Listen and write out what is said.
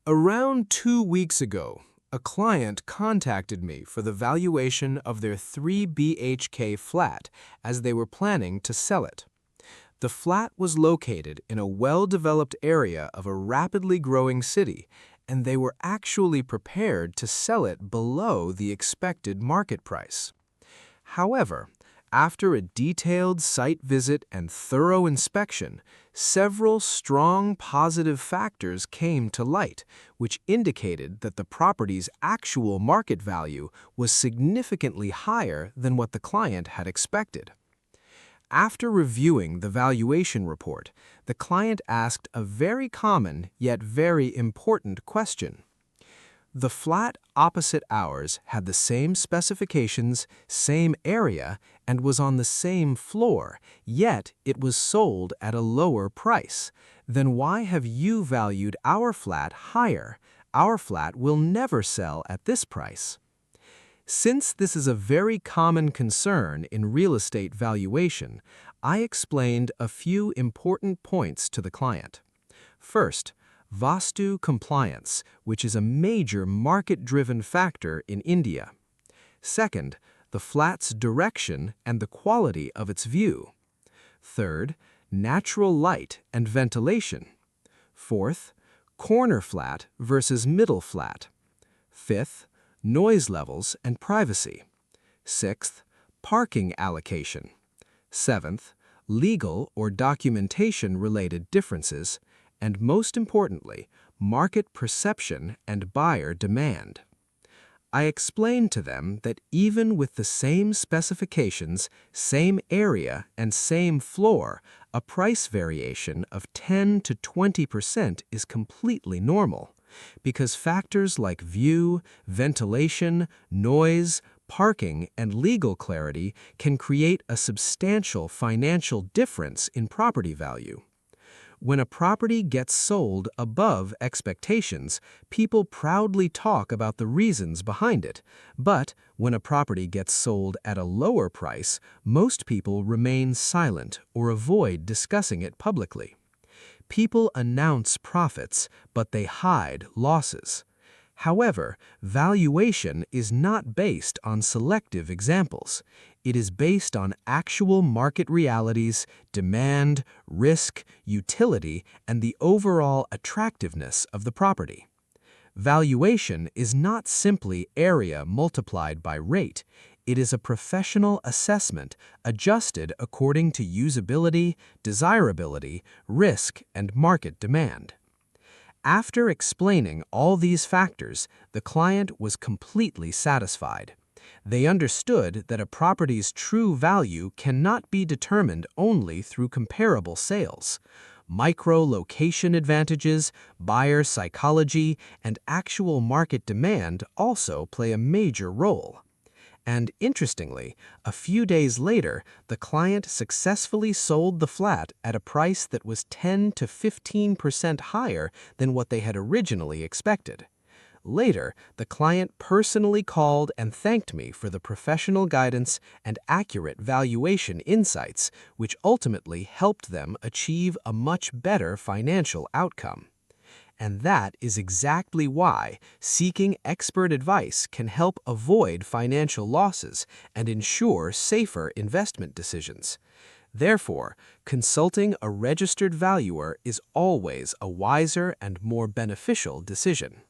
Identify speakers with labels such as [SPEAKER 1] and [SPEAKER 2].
[SPEAKER 1] Around 2 weeks ago, a client contacted me for the valuation of their 3 BHK flat as they were planning to sell it. The flat was located in a well-developed area of a rapidly growing city, and they were actually prepared to sell it below the expected market price. However, after a detailed site visit and thorough inspection, several strong positive factors came to light, which indicated that the property's actual market value was significantly higher than what the client had expected. After reviewing the valuation report, the client asked a very common yet very important question. The flat opposite ours had the same specifications, same area, and was on the same floor, yet it was sold at a lower price. Then why have you valued our flat higher? Our flat will never sell at this price. Since this is a very common concern in real estate valuation, I explained a few important points to the client. First, Vastu compliance, which is a major market-driven factor in India. Second, the flat's direction and the quality of its view. Third, natural light and ventilation. Fourth, corner flat versus middle flat. Fifth, noise levels and privacy. Sixth, parking allocation. Seventh, legal or documentation-related differences. And most importantly, market perception and buyer demand. I explained to them that even with the same specifications, same area, and same floor, a price variation of 10 to 20% is completely normal, because factors like view, ventilation, noise, parking, and legal clarity can create a substantial financial difference in property value. When a property gets sold above expectations, people proudly talk about the reasons behind it. But when a property gets sold at a lower price, most people remain silent or avoid discussing it publicly. People announce profits, but they hide losses. However, valuation is not based on selective examples. It is based on actual market realities, demand, risk, utility, and the overall attractiveness of the property. Valuation is not simply area multiplied by rate. It is a professional assessment adjusted according to usability, desirability, risk, and market demand. After explaining all these factors, the client was completely satisfied. They understood that a property's true value cannot be determined only through comparable sales. Micro-location advantages, buyer psychology, and actual market demand also play a major role. And interestingly, a few days later, the client successfully sold the flat at a price that was 10 to 15% higher than what they had originally expected. Later, the client personally called and thanked me for the professional guidance and accurate valuation insights, which ultimately helped them achieve a much better financial outcome. And that is exactly why seeking expert advice can help avoid financial losses and ensure safer investment decisions. Therefore, consulting a registered valuer is always a wiser and more beneficial decision.